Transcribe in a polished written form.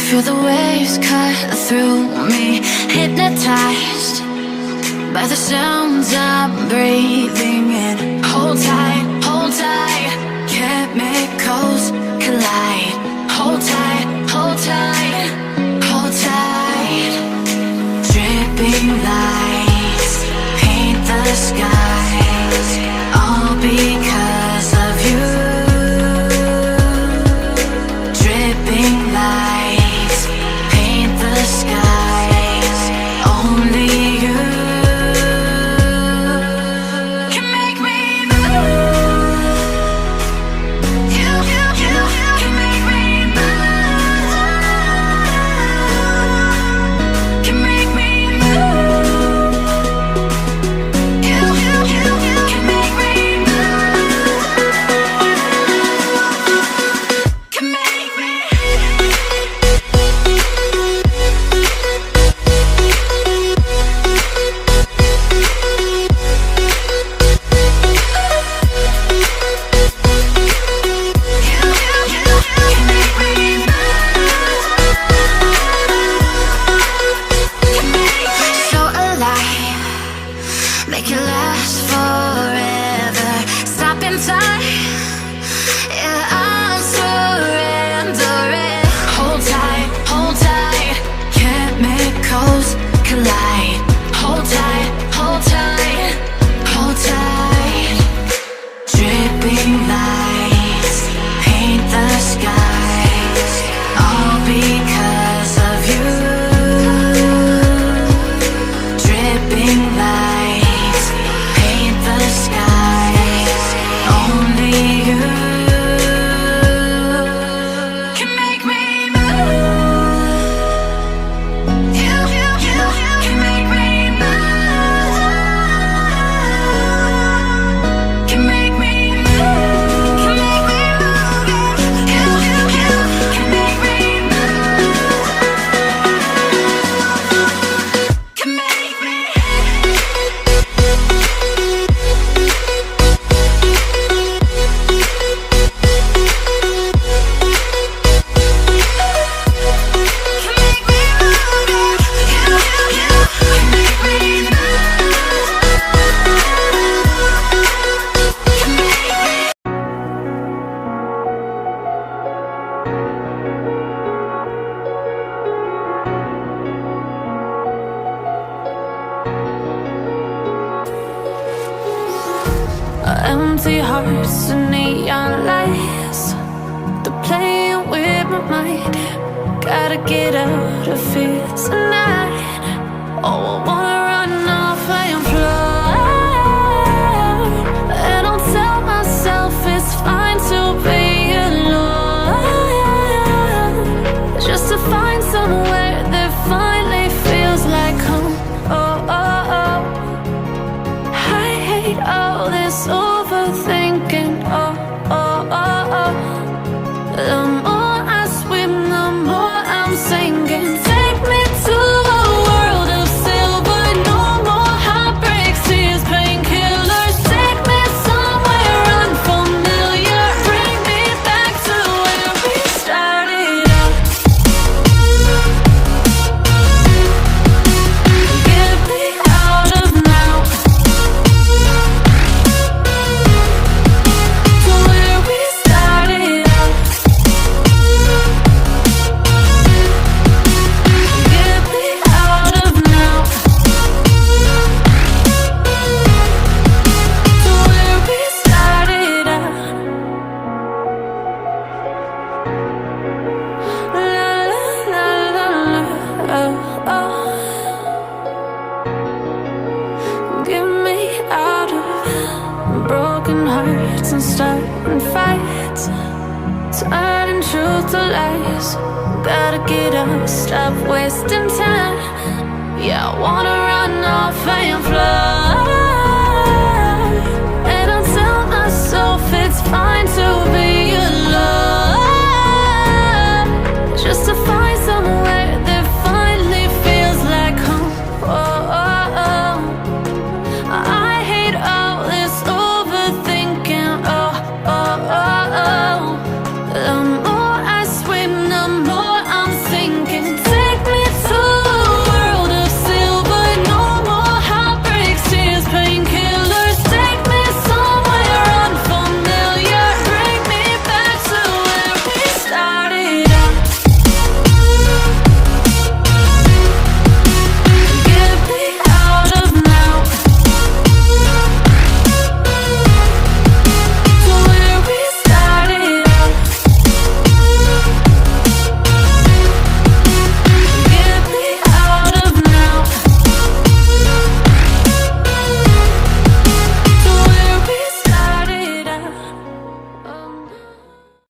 Feel the waves cut through me, hypnotized by the sounds I'm breathing in. Hold tight, chemicals collide. Hold tight, hold tight, hold tight. Dripping lights paint the skies, all because of you. Dripping lights paint the skies, only you can make me move. You can make me move. Can make me move. You can make me move. Can make me. So alive, make it last forever. Stop in time, yeah, I'm surrendering. Hold tight, chemicals collide. Hold tight, hold tight, hold tight. Dripping lights paint the skies, all because of you. Dripping lights paint the skies, only you can make me move. You can make me move. Can make me move. Can make me move. You can make me move. Can make me. Empty hearts and neon lights, they're playing with my mind. Gotta get out of here tonight. Oh, I wanna run off and fly, and I'll tell myself it's fine to be alone, just to find somewhere that finally feels like home. Oh, oh, oh. I hate all this overthinking. Oh, oh, oh, oh. The more I swim, the more I'm sinking. Take me to a world of silver. No more heartbreaks, tears, painkillers. Take me somewhere unfamiliar. Bring me back to where we started out. Get me out of now, to where we started out. Get me out of now, to where we started out. La la la la la, oh, oh. Get me out of broken hearts and starting fights, turning truth to lies. Gotta get up, stop wasting time. Yeah, I wanna run off and fly.